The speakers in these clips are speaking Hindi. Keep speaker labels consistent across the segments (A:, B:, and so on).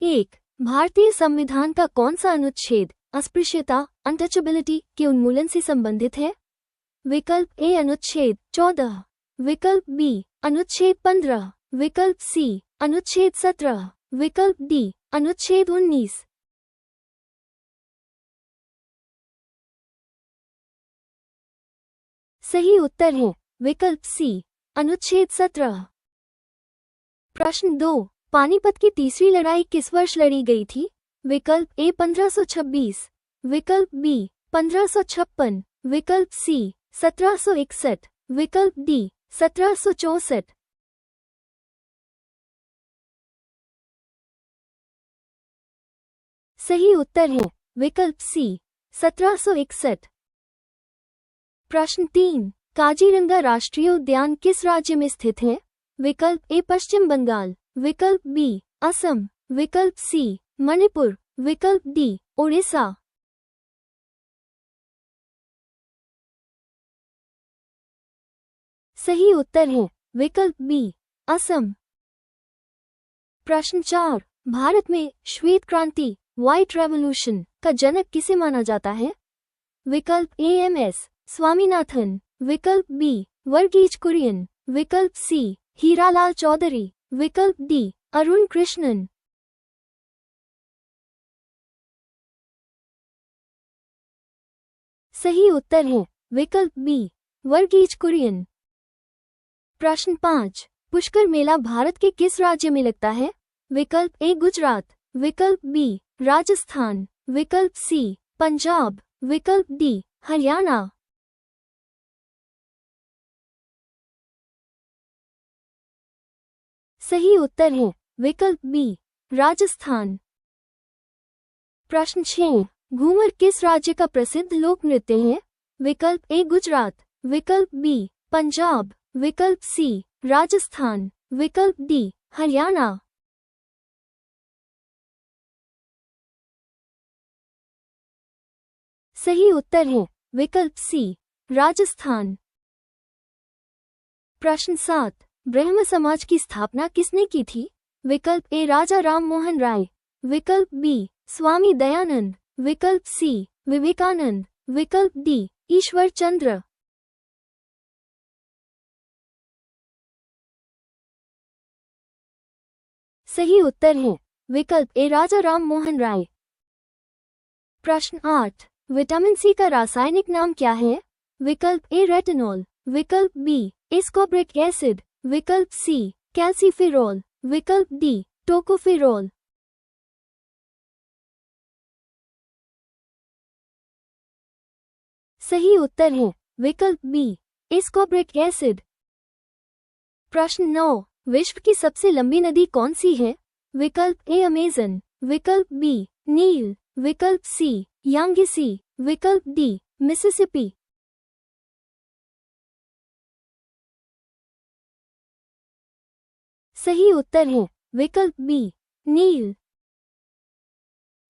A: 1, भारतीय संविधान का कौन सा अनुच्छेद अस्पृश्यता अनटचेबिलिटी के उन्मूलन से संबंधित है? विकल्प ए अनुच्छेद 14, विकल्प बी अनुच्छेद 15, विकल्प सी अनुच्छेद 17, विकल्प डी अनुच्छेद 19। सही उत्तर है विकल्प सी अनुच्छेद 17। प्रश्न 2, पानीपत की तीसरी लड़ाई किस वर्ष लड़ी गई थी? विकल्प ए 1526, विकल्प बी 1556, विकल्प सी 1761, विकल्प डी 1764। सही उत्तर है विकल्प सी 1761। प्रश्न 3, काजीरंगा राष्ट्रीय उद्यान किस राज्य में स्थित है? विकल्प ए पश्चिम बंगाल, विकल्प बी असम, विकल्प सी मणिपुर, विकल्प डी उड़ीसा। सही उत्तर है विकल्प बी असम। प्रश्न 4, भारत में श्वेत क्रांति व्हाइट रेवोल्यूशन का जनक किसे माना जाता है? विकल्प ए एम एस स्वामीनाथन, विकल्प बी वर्गीज कुरियन, विकल्प सी हीरालाल चौधरी, विकल्प डी अरुण कृष्णन। सही उत्तर है विकल्प बी वर्गीज कुरियन। प्रश्न 5, पुष्कर मेला भारत के किस राज्य में लगता है? विकल्प ए गुजरात, विकल्प बी राजस्थान, विकल्प सी पंजाब, विकल्प डी हरियाणा। सही उत्तर है विकल्प बी राजस्थान। प्रश्न 6, घूमर किस राज्य का प्रसिद्ध लोक नृत्य है? विकल्प ए गुजरात, विकल्प बी पंजाब, विकल्प सी राजस्थान, विकल्प डी हरियाणा। सही उत्तर है विकल्प सी राजस्थान। प्रश्न 7, ब्रह्म समाज की स्थापना किसने की थी? विकल्प ए राजा राम मोहन राय, विकल्प बी स्वामी दयानंद, विकल्प सी विवेकानंद, विकल्प डी ईश्वर चंद्र। सही उत्तर है विकल्प ए राजा राम मोहन राय। प्रश्न 8, विटामिन सी का रासायनिक नाम क्या है? विकल्प ए रेटिनॉल, विकल्प बी एस्कॉर्बिक एसिड, विकल्प सी कैल्सीफेरॉल, विकल्प डी टोकोफेरॉल। सही उत्तर है विकल्प बी एस्कॉर्बिक एसिड। प्रश्न 9, विश्व की सबसे लंबी नदी कौन सी है? विकल्प ए अमेजन, विकल्प बी नील, विकल्प सी यांगसी, विकल्प डी मिसिसिपी। सही उत्तर है विकल्प बी नील।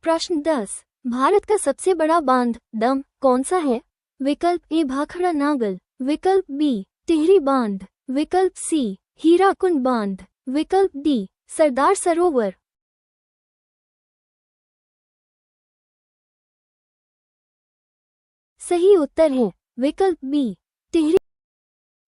A: प्रश्न 10, भारत का सबसे बड़ा बांध डैम कौन सा है? विकल्प ए भाखड़ा नागल, विकल्प बी टिहरी बांध, विकल्प सी हीराकुंड बांध, विकल्प डी सरदार सरोवर। सही उत्तर है विकल्प बी टिहरी।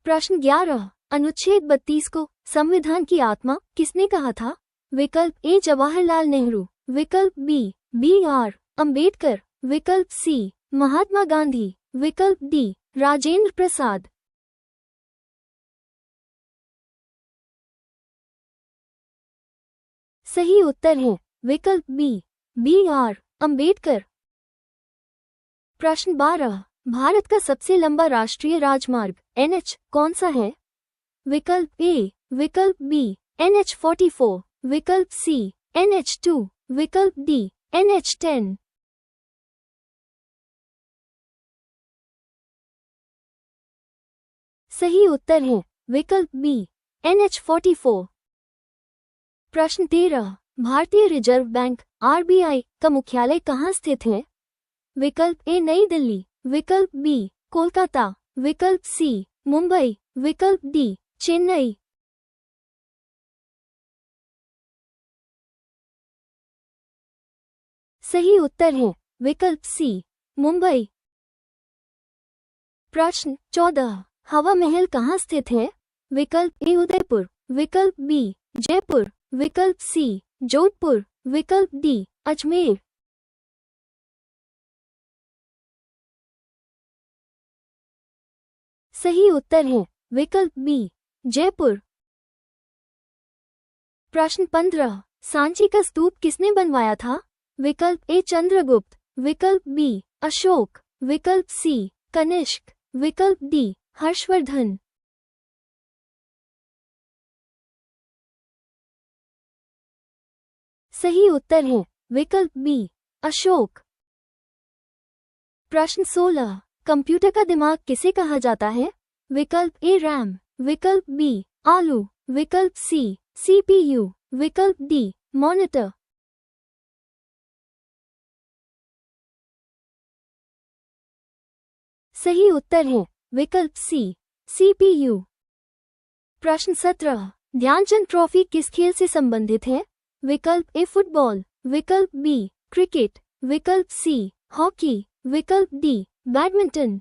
A: प्रश्न 11, अनुच्छेद 32 को संविधान की आत्मा किसने कहा था? विकल्प ए जवाहरलाल नेहरू, विकल्प बी आर अंबेडकर, विकल्प सी महात्मा गांधी, विकल्प डी राजेंद्र प्रसाद। सही उत्तर है विकल्प बी आर अंबेडकर। प्रश्न 12, भारत का सबसे लंबा राष्ट्रीय राजमार्ग NH कौन सा है? विकल्प ए, विकल्प बी NH44, विकल्प सी NH2, विकल्प डी NH10। सही उत्तर है विकल्प बी NH44। प्रश्न 13, भारतीय रिजर्व बैंक RBI का मुख्यालय कहाँ स्थित है? विकल्प ए नई दिल्ली, विकल्प बी कोलकाता, विकल्प सी मुंबई, विकल्प डी चेन्नई। सही उत्तर है विकल्प सी मुंबई। प्रश्न 14 हवा महल कहाँ स्थित है? विकल्प ए उदयपुर, विकल्प बी जयपुर, विकल्प सी जोधपुर, विकल्प डी अजमेर। सही उत्तर है विकल्प बी जयपुर। प्रश्न 15 सांची का स्तूप किसने बनवाया था? विकल्प ए चंद्रगुप्त, विकल्प बी अशोक, विकल्प सी कनिष्क, विकल्प डी हर्षवर्धन। सही उत्तर है विकल्प बी अशोक। प्रश्न 16 कंप्यूटर का दिमाग किसे कहा जाता है? विकल्प ए रैम, विकल्प बी आलू, विकल्प सी सीपीयू, विकल्प डी मॉनिटर। सही उत्तर है विकल्प सी सीपीयू। प्रश्न 17 ध्यानचंद ट्रॉफी किस खेल से संबंधित है? विकल्प ए फुटबॉल, विकल्प बी क्रिकेट, विकल्प सी हॉकी, विकल्प डी बैडमिंटन।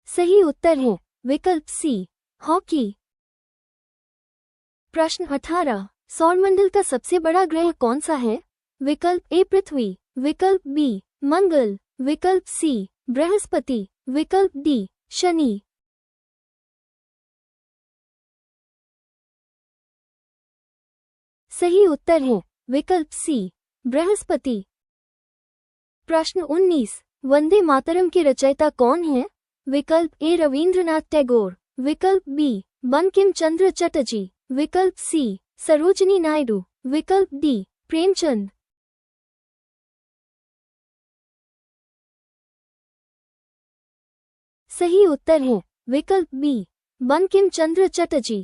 A: सही उत्तर है विकल्प सी हॉकी। प्रश्न 18 सौरमंडल का सबसे बड़ा ग्रह कौन सा है? विकल्प ए पृथ्वी, विकल्प बी मंगल, विकल्प सी बृहस्पति, विकल्प डी शनि। सही उत्तर है विकल्प सी बृहस्पति। प्रश्न 19 वंदे मातरम के रचयिता कौन है? विकल्प ए रवींद्रनाथ टैगोर, विकल्प बी बंकिम चंद्र चटर्जी, विकल्प सी सरोजिनी नायडू, विकल्प डी प्रेमचंद। सही उत्तर है विकल्प बी बंकिम चंद्र चटर्जी।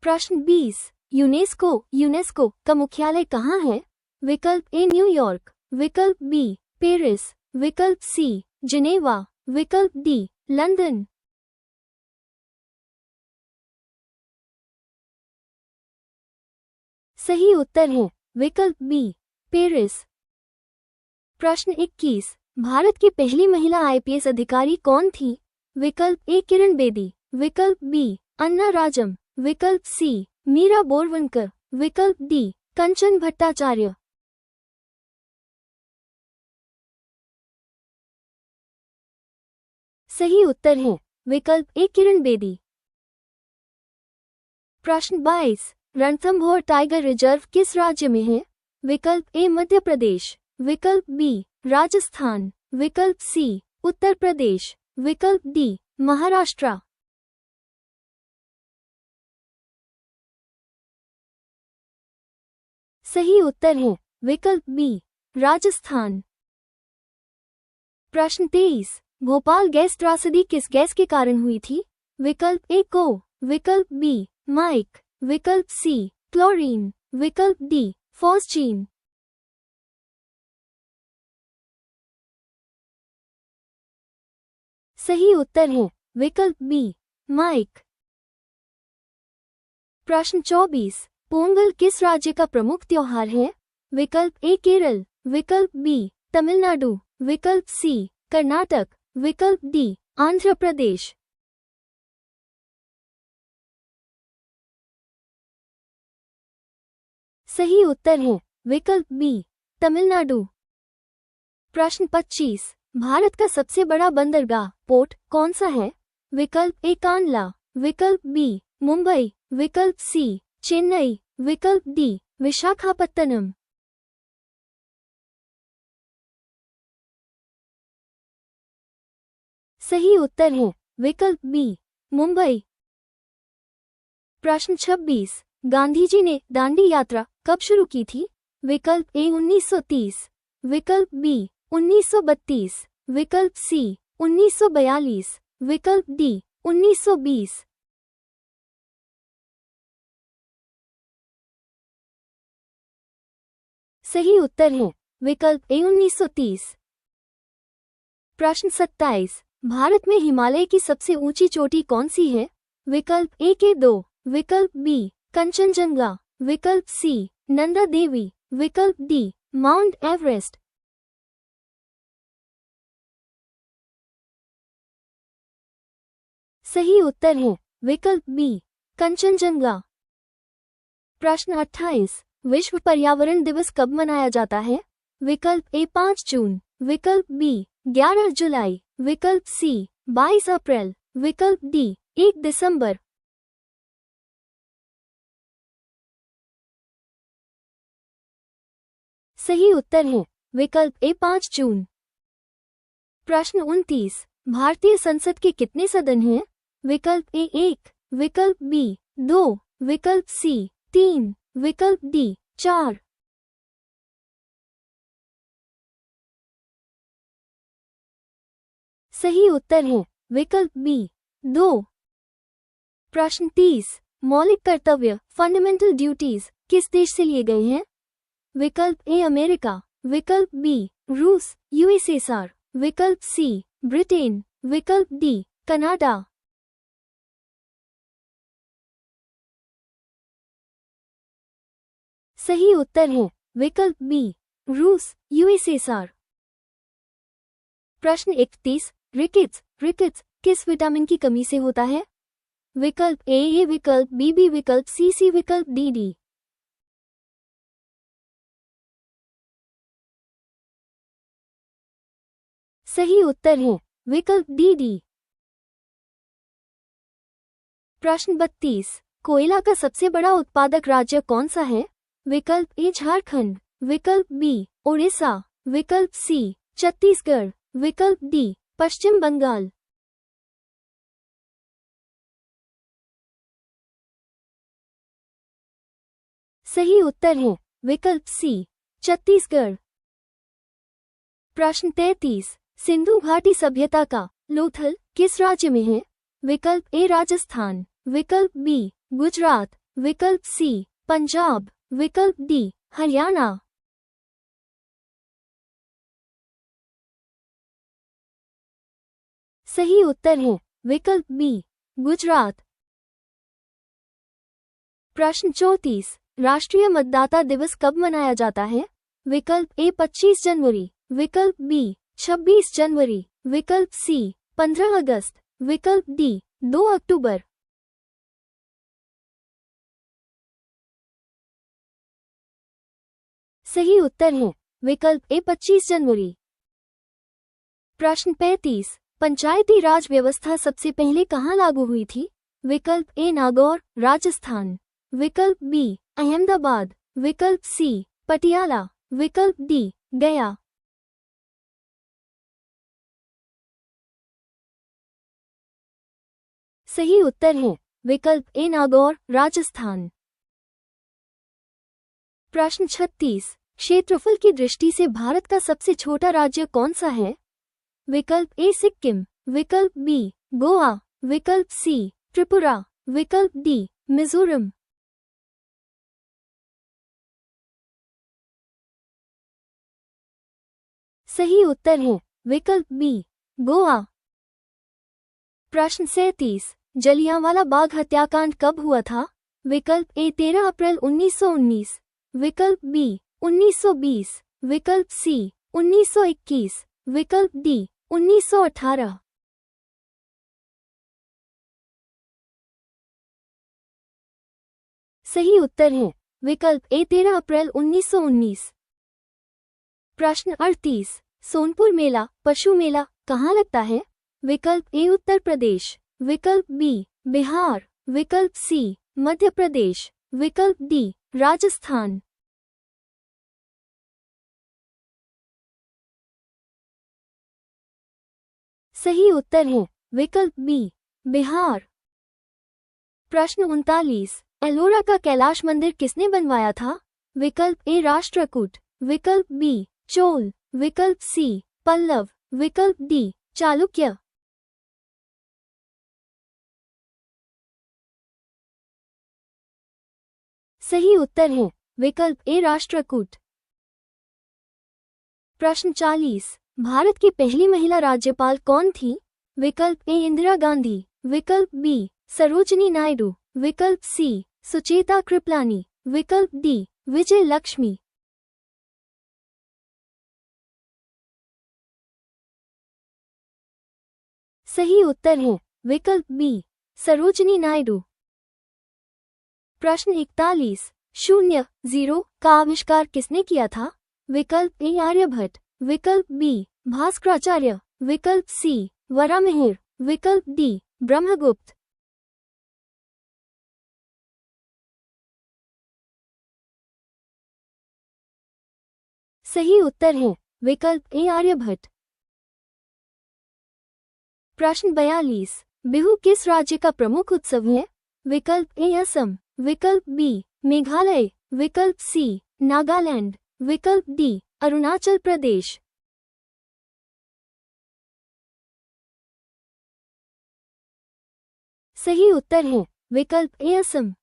A: प्रश्न 20 यूनेस्को का मुख्यालय कहाँ है? विकल्प ए न्यूयॉर्क, विकल्प बी पेरिस, विकल्प सी जिनेवा, विकल्प डी लंदन। सही उत्तर है विकल्प बी पेरिस। प्रश्न 21 भारत की पहली महिला आईपीएस अधिकारी कौन थी? विकल्प ए किरण बेदी, विकल्प बी अन्ना राजम, विकल्प सी मीरा बोरवनकर, विकल्प डी कंचन भट्टाचार्य। सही उत्तर है विकल्प ए किरण बेदी। प्रश्न 22 रणथंभौर टाइगर रिजर्व किस राज्य में है? विकल्प ए मध्य प्रदेश, विकल्प बी राजस्थान, विकल्प सी उत्तर प्रदेश, विकल्प डी महाराष्ट्र। सही उत्तर है विकल्प बी राजस्थान। प्रश्न 23 भोपाल गैस त्रासदी किस गैस के कारण हुई थी? विकल्प ए को, विकल्प बी माइक, विकल्प सी क्लोरीन, विकल्प डी फॉस्जीन। सही उत्तर है विकल्प बी माइक। प्रश्न 24 पोंगल किस राज्य का प्रमुख त्योहार है? विकल्प ए केरल, विकल्प बी तमिलनाडु, विकल्प सी कर्नाटक, विकल्प डी आंध्र प्रदेश। सही उत्तर है विकल्प बी तमिलनाडु। प्रश्न 25 भारत का सबसे बड़ा बंदरगाह पोर्ट कौन सा है? विकल्प ए कांडला, विकल्प बी मुंबई, विकल्प सी चेन्नई, विकल्प डी विशाखापत्तनम। सही उत्तर है विकल्प बी मुंबई। प्रश्न 26 गांधी जी ने दांडी यात्रा कब शुरू की थी? विकल्प ए 1930, विकल्प बी 1932, विकल्प सी 1942, विकल्प डी 1920। सही उत्तर है विकल्प ए 1930। प्रश्न 27 भारत में हिमालय की सबसे ऊंची चोटी कौन सी है? विकल्प ए के 2, विकल्प बी कंचनजंगा, विकल्प सी नंदा देवी, विकल्प डी माउंट एवरेस्ट। सही उत्तर है विकल्प बी कंचनजंगा। प्रश्न 28, विश्व पर्यावरण दिवस कब मनाया जाता है? विकल्प ए 5 जून, विकल्प बी 11 जुलाई, विकल्प सी 22 अप्रैल, विकल्प डी 1 दिसंबर। सही उत्तर है विकल्प ए 5 जून। प्रश्न 29, भारतीय संसद के कितने सदन हैं? विकल्प ए 1, विकल्प बी 2, विकल्प सी 3, विकल्प डी 4। सही उत्तर है विकल्प बी 2। प्रश्न 30, मौलिक कर्तव्य फंडामेंटल ड्यूटीज किस देश से लिए गए हैं? विकल्प ए अमेरिका, विकल्प बी रूस यूएसएसआर, विकल्प सी ब्रिटेन, विकल्प डी कनाडा। सही उत्तर है विकल्प बी रूस यूएसएसआर। प्रश्न 31, रिकेट्स किस विटामिन की कमी से होता है? विकल्प ए, विकल्प बी, विकल्प सी, विकल्प डी। सही उत्तर है विकल्प डी। प्रश्न 32, कोयला का सबसे बड़ा उत्पादक राज्य कौन सा है? विकल्प ए झारखंड, विकल्प बी ओडिशा, विकल्प सी छत्तीसगढ़, विकल्प डी पश्चिम बंगाल। सही उत्तर है विकल्प सी छत्तीसगढ़। प्रश्न 33, सिंधु घाटी सभ्यता का लोथल किस राज्य में है? विकल्प ए राजस्थान, विकल्प बी गुजरात, विकल्प सी पंजाब, विकल्प डी हरियाणा। सही उत्तर है विकल्प बी गुजरात। प्रश्न 34, राष्ट्रीय मतदाता दिवस कब मनाया जाता है? विकल्प ए 25 जनवरी, विकल्प बी 26 जनवरी, विकल्प सी 15 अगस्त, विकल्प डी 2 अक्टूबर। सही उत्तर है विकल्प ए 25 जनवरी। प्रश्न 35, पंचायती राज व्यवस्था सबसे पहले कहाँ लागू हुई थी? विकल्प ए नागौर राजस्थान, विकल्प बी अहमदाबाद, विकल्प सी पटियाला, विकल्प डी गया। सही उत्तर है विकल्प ए नागौर राजस्थान। प्रश्न 36, क्षेत्रफल की दृष्टि से भारत का सबसे छोटा राज्य कौन सा है? विकल्प ए सिक्किम, विकल्प बी गोवा, विकल्प सी त्रिपुरा, विकल्प डी मिजोरम। सही उत्तर है विकल्प बी गोवा। प्रश्न 37, जलियांवाला बाग हत्याकांड कब हुआ था? विकल्प ए 13 अप्रैल 1919, विकल्प बी 1920, विकल्प सी 1921, विकल्प डी 1918। सही उत्तर है विकल्प ए 13 अप्रैल 1919। प्रश्न 38, सोनपुर मेला पशु मेला कहाँ लगता है? विकल्प ए उत्तर प्रदेश, विकल्प बी बिहार, विकल्प सी मध्य प्रदेश, विकल्प डी राजस्थान। सही उत्तर है विकल्प बी बिहार। प्रश्न 39, एलोरा का कैलाश मंदिर किसने बनवाया था? विकल्प ए राष्ट्रकूट, विकल्प बी चोल, विकल्प सी पल्लव, विकल्प डी चालुक्य। सही उत्तर है विकल्प ए राष्ट्रकूट। प्रश्न 40, भारत की पहली महिला राज्यपाल कौन थी? विकल्प ए इंदिरा गांधी, विकल्प बी सरोजिनी नायडू, विकल्प सी सुचेता कृपलानी, विकल्प डी विजय लक्ष्मी। सही उत्तर है विकल्प बी सरोजिनी नायडू। प्रश्न 41 का आविष्कार किसने किया था? विकल्प ए आर्यभट्ट, विकल्प बी भास्कराचार्य, विकल्प सी वराहमिहिर, विकल्प डी ब्रह्मगुप्त। सही उत्तर है विकल्प ए आर्यभट्ट। प्रश्न 42 बिहू किस राज्य का प्रमुख उत्सव है? विकल्प ए असम, विकल्प बी मेघालय, विकल्प सी नागालैंड, विकल्प डी अरुणाचल प्रदेश। सही उत्तर है विकल्प ए असम।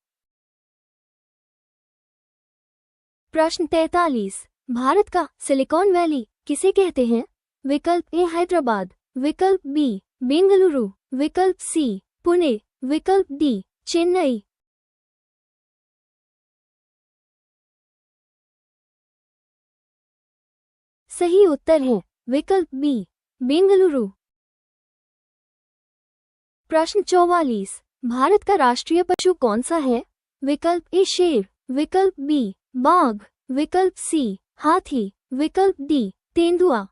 A: प्रश्न 43 भारत का सिलिकॉन वैली किसे कहते हैं? विकल्प ए हैदराबाद, विकल्प बी बेंगलुरु, विकल्प सी पुणे, विकल्प डी चेन्नई। सही उत्तर है विकल्प बी बेंगलुरु। प्रश्न 44 भारत का राष्ट्रीय पशु कौन सा है? विकल्प ए शेर, विकल्प बी बाघ, विकल्प सी हाथी, विकल्प डी तेंदुआ।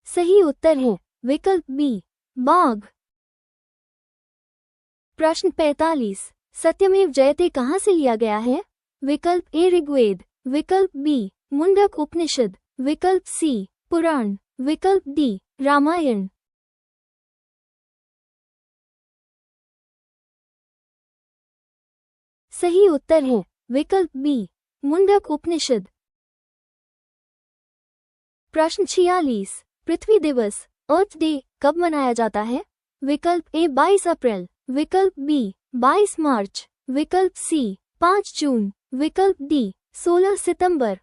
A: सही उत्तर है विकल्प बी बाघ। प्रश्न 45 सत्यमेव जयते कहाँ से लिया गया है? विकल्प ए ऋग्वेद, विकल्प बी मुंडक उपनिषद, विकल्प सी पुराण, विकल्प डी रामायण। सही उत्तर है विकल्प बी मुंडक उपनिषद। प्रश्न 46 पृथ्वी दिवस अर्थ डे कब मनाया जाता है? विकल्प ए 22 अप्रैल, विकल्प बी 22 मार्च, विकल्प सी 5 जून, विकल्प डी 16 सितंबर।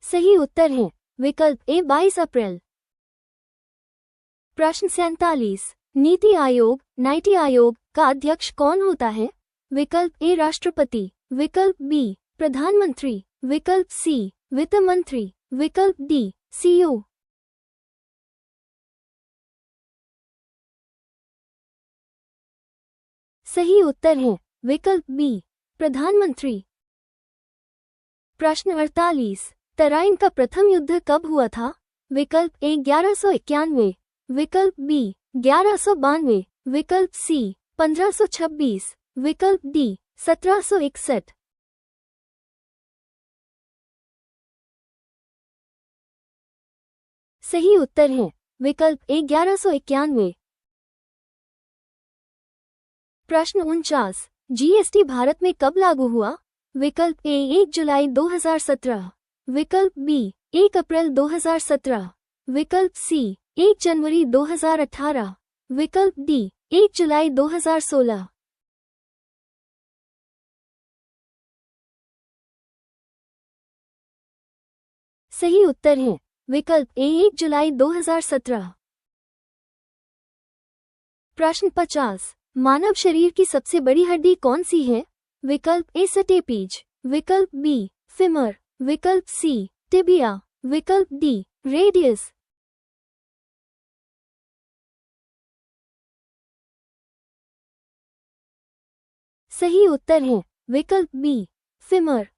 A: सही उत्तर है विकल्प ए 22 अप्रैल। प्रश्न 47 नीति आयोग का अध्यक्ष कौन होता है? विकल्प ए राष्ट्रपति, विकल्प बी प्रधानमंत्री, विकल्प सी वित्त मंत्री, विकल्प डी सीईओ। सही उत्तर है विकल्प बी प्रधानमंत्री। प्रश्न 48 तराइन का प्रथम युद्ध कब हुआ था? विकल्प ए 1191, विकल्प बी 1192, विकल्प सी 1526, विकल्प डी 1761। सही उत्तर है विकल्प ए 1191। प्रश्न 49 जीएसटी भारत में कब लागू हुआ? विकल्प ए 1 जुलाई 2017, विकल्प बी 1 अप्रैल 2017, विकल्प सी 1 जनवरी 2018, विकल्प डी 1 जुलाई 2016। सही उत्तर है विकल्प ए 1 जुलाई 2017। प्रश्न 50 मानव शरीर की सबसे बड़ी हड्डी कौन सी है? विकल्प ए स्टेपीज, विकल्प बी फिमर, विकल्प सी टिबिया, विकल्प डी रेडियस। सही उत्तर है विकल्प बी फिमर।